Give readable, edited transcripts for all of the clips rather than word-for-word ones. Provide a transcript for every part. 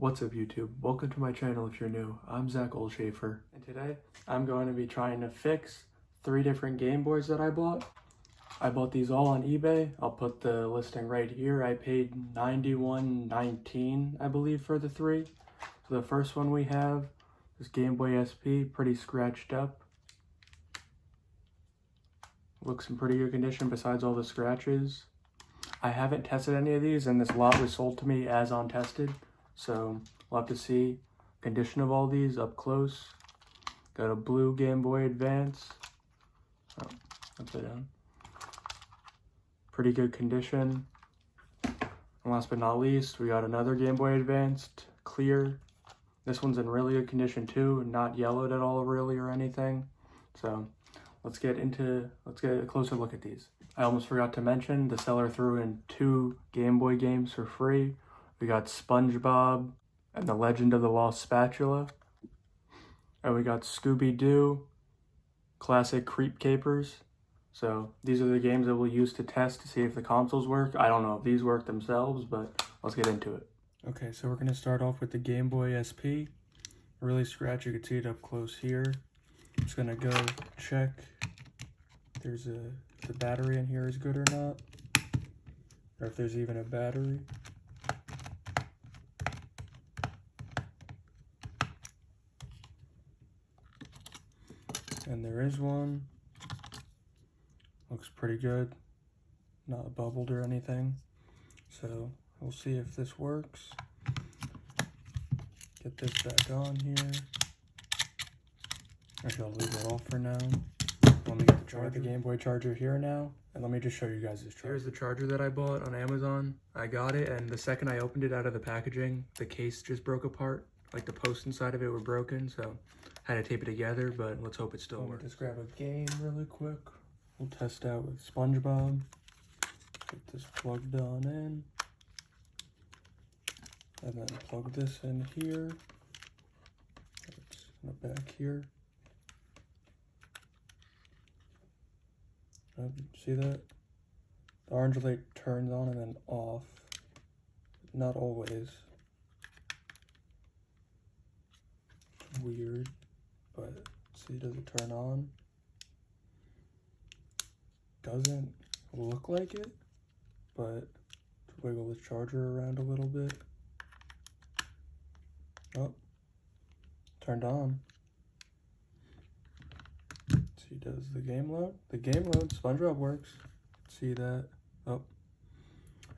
What's up YouTube? Welcome to my channel if you're new. I'm Zach Oldshafer, and today I'm going to be trying to fix 3 different Game Boys that I bought. I bought these all on eBay. I'll put the listing right here. I paid $91.19 I believe for the 3. So the first one we have is Game Boy SP, pretty scratched up. Looks in pretty good condition besides all the scratches. I haven't tested any of these, and this lot was sold to me as untested. So we'll have to see condition of all these up close. Got a blue Game Boy Advance. Oh, upside down. Pretty good condition. And last but not least, we got another Game Boy Advanced, clear. This one's in really good condition too, not yellowed at all really or anything. So let's get a closer look at these. I almost forgot to mention, the seller threw in 2 Game Boy games for free. We got SpongeBob and the Legend of the Lost Spatula. And we got Scooby-Doo, Classic Creep Capers. So these are the games that we'll use to test to see if the consoles work. I don't know if these work themselves, but let's get into it. Okay, so we're gonna start off with the Game Boy SP. Really scratchy, you can see it up close here. I'm just gonna go check if the battery in here is good or not, or if there's even a battery. And there is one. Looks pretty good. Not bubbled or anything. So we'll see if this works. Get this back on here. Actually, I'll leave it off for now. Let me get the charger. The Game Boy charger here now. And let me just show you guys this charger. Here's the charger that I bought on Amazon. I got it, and the second I opened it out of the packaging, the case just broke apart. Like the posts inside of it were broken, so I had to tape it together, but let's hope it still works. Just grab a game really quick. We'll test out with SpongeBob. Get this plugged on in. And then plug this in here. It's in the back here. See that? The orange light turns on and then off. Not always. Weird, but see, does it turn on? Doesn't look like it, but wiggle the charger around a little bit. Oh, turned on. See, does the game load? The game load, SpongeBob works. See that? Oh,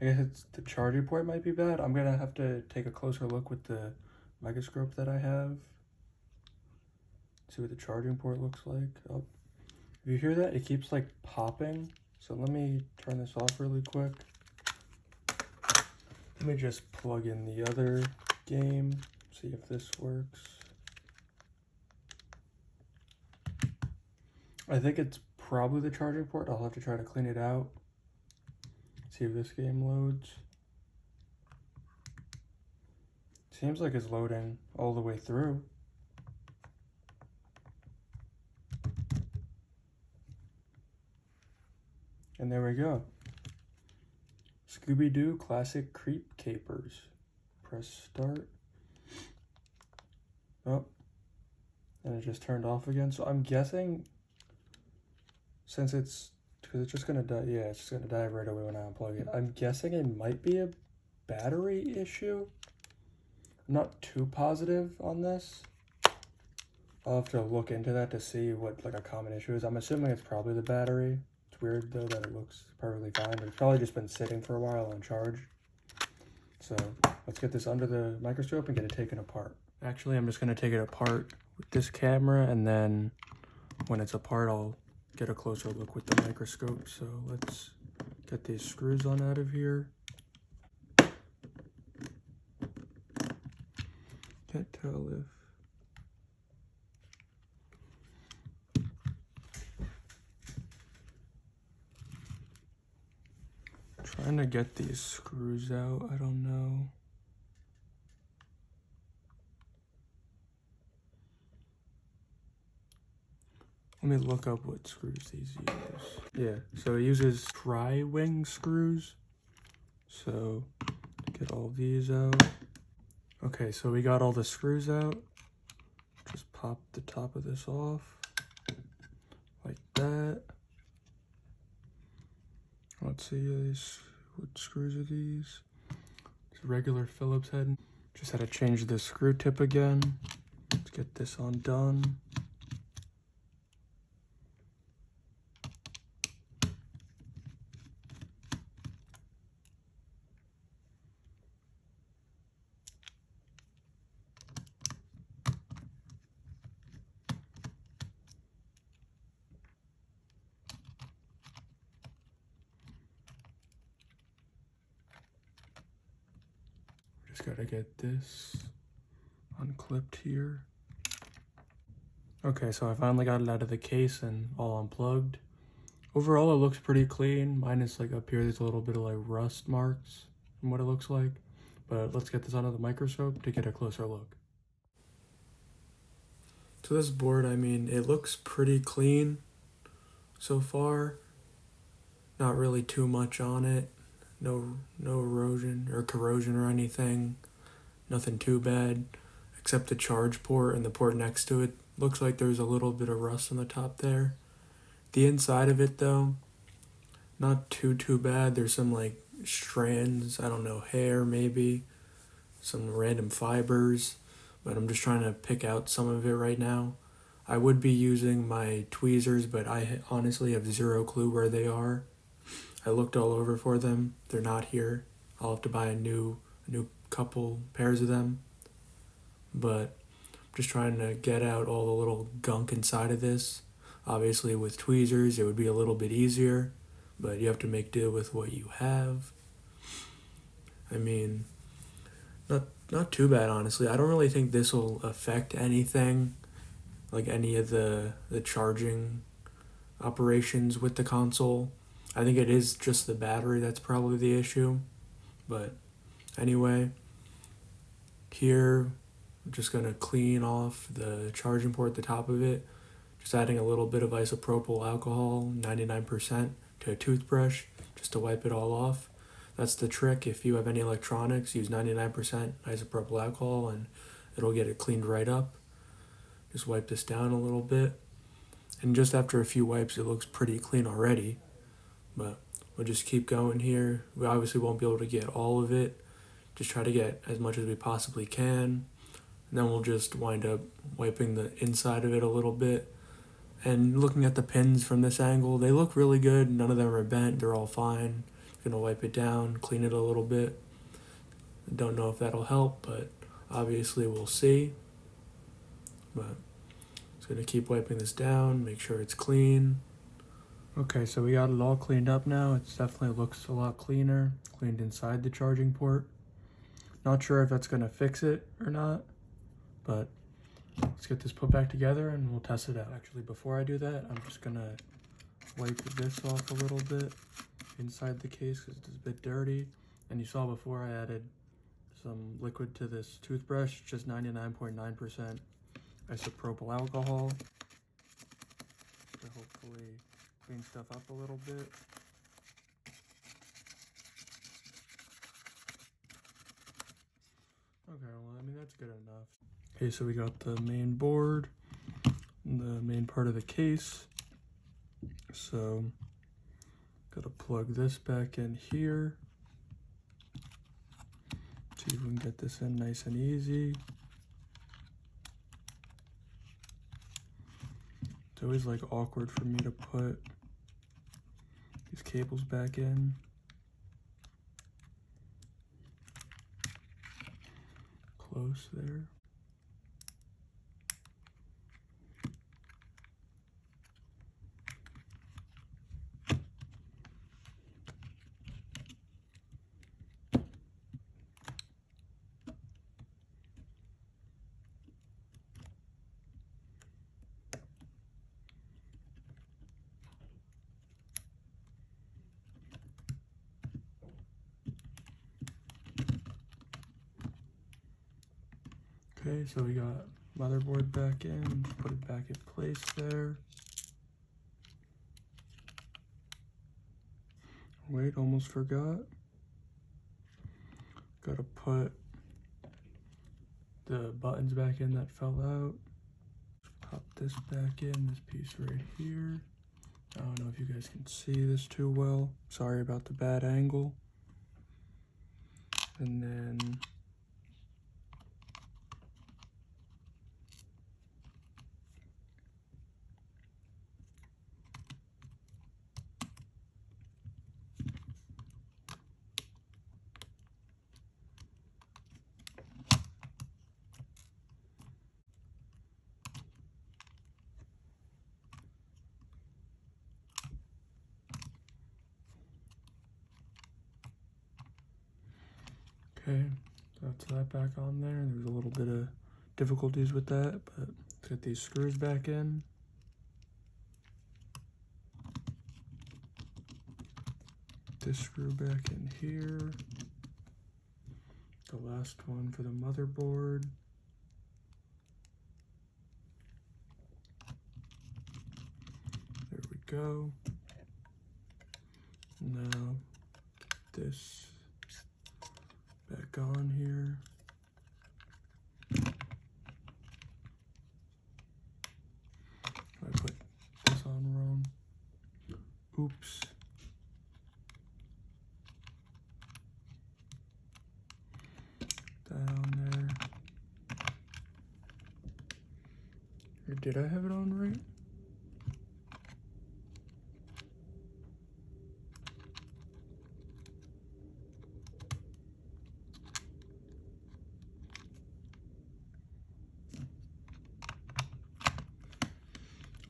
I guess it's the charging port might be bad. I'm gonna have to take a closer look with the microscope that I have. See what the charging port looks like. Oh, if you hear that, it keeps like popping. So let me turn this off really quick. Let me just plug in the other game, see if this works. I think it's probably the charging port. I'll have to try to clean it out. See if this game loads. Seems like it's loading all the way through. And there we go. Scooby-Doo Classic Creep Capers. Press start. Oh. And it just turned off again. So I'm guessing, since because it's just gonna die, yeah, it's just gonna die right away when I unplug it. I'm guessing it might be a battery issue. I'm not too positive on this. I'll have to look into that to see what like a common issue is. I'm assuming it's probably the battery. It's weird though that it looks perfectly fine, but it's probably just been sitting for a while on charge. So let's get this under the microscope and get it taken apart. Actually, I'm just gonna take it apart with this camera, and then when it's apart, I'll get a closer look with the microscope. So let's get these screws on out of here. Can't tell if trying to get these screws out, I don't know. Let me look up what screws these use. Yeah, so it uses tri-wing screws. So get all these out. Okay, so we got all the screws out. Just pop the top of this off like that. Let's see, what screws are these? It's a regular Phillips head. Just had to change the screw tip again. Let's get this undone. Just gotta get this unclipped here. Okay, so I finally got it out of the case and all unplugged. Overall, it looks pretty clean. Minus like up here, there's a little bit of like rust marks from what it looks like. But let's get this under the microscope to get a closer look. So this board, I mean, it looks pretty clean so far. Not really too much on it. No erosion or corrosion or anything. Nothing too bad, except the charge port and the port next to it. Looks like there's a little bit of rust on the top there. The inside of it though, not too bad. There's some like strands, I don't know, hair maybe, some random fibers, but I'm just trying to pick out some of it right now. I would be using my tweezers, but I honestly have zero clue where they are. I looked all over for them. They're not here. I'll have to buy a new couple pairs of them. But I'm just trying to get out all the little gunk inside of this. Obviously with tweezers it would be a little bit easier, but you have to make do with what you have. I mean, not too bad honestly. I don't really think this will affect anything, like any of the charging operations with the console. I think it is just the battery that's probably the issue. But anyway, here I'm just going to clean off the charging port at the top of it. Just adding a little bit of isopropyl alcohol, 99%, to a toothbrush just to wipe it all off. That's the trick. If you have any electronics, use 99% isopropyl alcohol and it'll get it cleaned right up. Just wipe this down a little bit. And just after a few wipes, it looks pretty clean already. But we'll just keep going here. We obviously won't be able to get all of it. Just try to get as much as we possibly can. And then we'll just wind up wiping the inside of it a little bit. And looking at the pins from this angle, they look really good. None of them are bent. They're all fine. Gonna wipe it down, clean it a little bit. Don't know if that'll help, but obviously we'll see. But just gonna keep wiping this down, make sure it's clean. Okay, so we got it all cleaned up now. It definitely looks a lot cleaner. Cleaned inside the charging port. Not sure if that's gonna fix it or not, but let's get this put back together and we'll test it out. Actually, before I do that, I'm just gonna wipe this off a little bit inside the case because it's a bit dirty. And you saw before I added some liquid to this toothbrush, just 99.9% isopropyl alcohol to hopefully clean stuff up a little bit. Okay, well, I mean, that's good enough. Okay, so we got the main board, the main part of the case. So, gotta plug this back in here. See if we can get this in nice and easy. It's always like awkward for me to put these cables back in. Close there. Okay, so we got motherboard back in, put it back in place there. Wait, almost forgot. Gotta put the buttons back in that fell out. Pop this back in, this piece right here. I don't know if you guys can see this too well. Sorry about the bad angle. And then okay, that's that back on there. There's a little bit of difficulties with that, but let's get these screws back in. This screw back in here. The last one for the motherboard. There we go. Now this back on here. I put this on wrong. Oops. That on there. Or did I have it on right?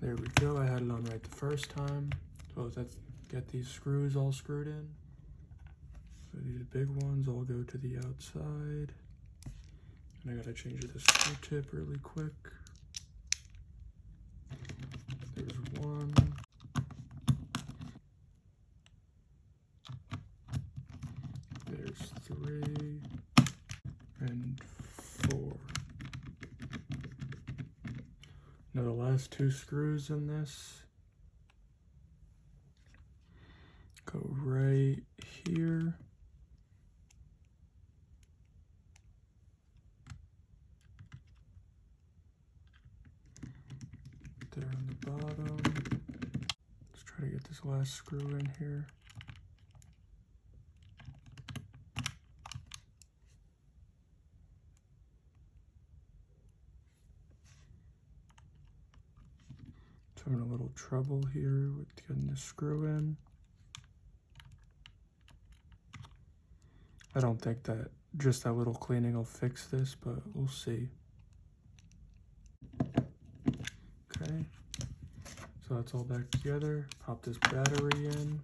There we go, I had it on right the first time. So let's get these screws all screwed in. So these big ones all go to the outside. And I gotta change the screw tip really quick. There's one. There's 3 and 4. Now the last 2 screws in this go right here. There on the bottom. Let's try to get this last screw in here. So I'm having a little trouble here with getting the screw in. I don't think that just that little cleaning will fix this, but we'll see. Okay, so that's all back together. Pop this battery in.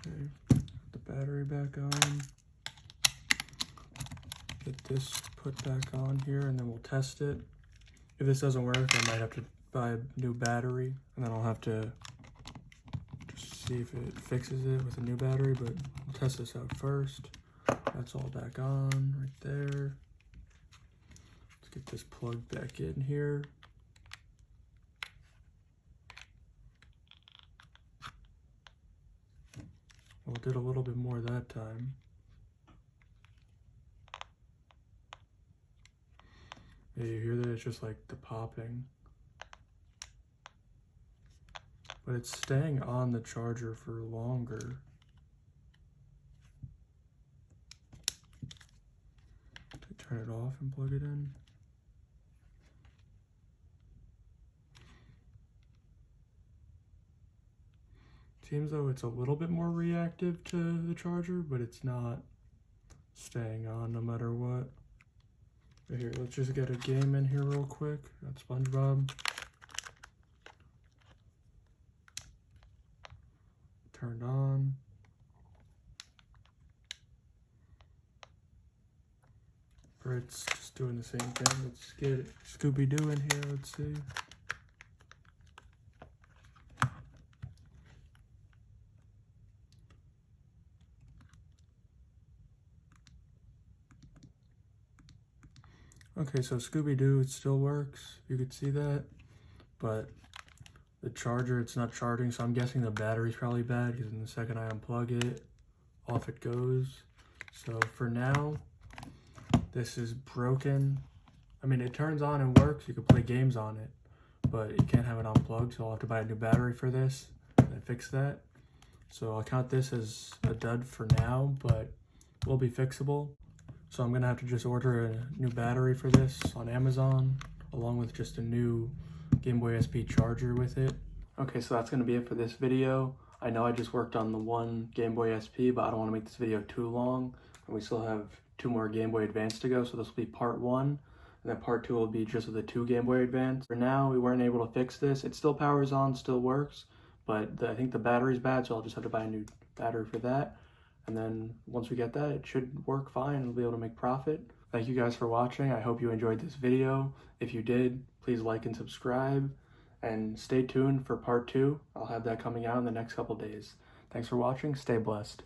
Okay, put the battery back on. Get this put back on here and then we'll test it. If this doesn't work, I might have to buy a new battery and then I'll have to just see if it fixes it with a new battery, but we'll test this out first. That's all back on right there. Let's get this plugged back in here. Well, it did a little bit more that time. Yeah, you hear that? It's just like the popping. But it's staying on the charger for longer. Turn it off and plug it in. Seems though it's a little bit more reactive to the charger, but it's not staying on no matter what. But here, let's just get a game in here real quick. Got SpongeBob. Turned on. Or it's just doing the same thing. Let's get Scooby-Doo in here, let's see. Okay, so Scooby-Doo, it still works. You could see that. But the charger, it's not charging, so I'm guessing the battery's probably bad because in the second I unplug it, off it goes. So for now, this is broken. I mean, it turns on and works. You can play games on it, but you can't have it unplugged, so I'll have to buy a new battery for this and fix that. So I'll count this as a dud for now, but will be fixable. So I'm gonna have to just order a new battery for this on Amazon, along with just a new Game Boy SP charger with it. Okay, so that's gonna be it for this video. I know I just worked on the one Game Boy SP, but I don't wanna make this video too long. And we still have 2 more Game Boy Advance to go, so this will be part 1. And then part 2 will be just with the 2 Game Boy Advance. For now, we weren't able to fix this. It still powers on, still works, but I think the battery's bad, so I'll just have to buy a new battery for that. And then once we get that, it should work fine and we'll be able to make profit. Thank you guys for watching. I hope you enjoyed this video. If you did, please like and subscribe. And stay tuned for part 2. I'll have that coming out in the next couple days. Thanks for watching. Stay blessed.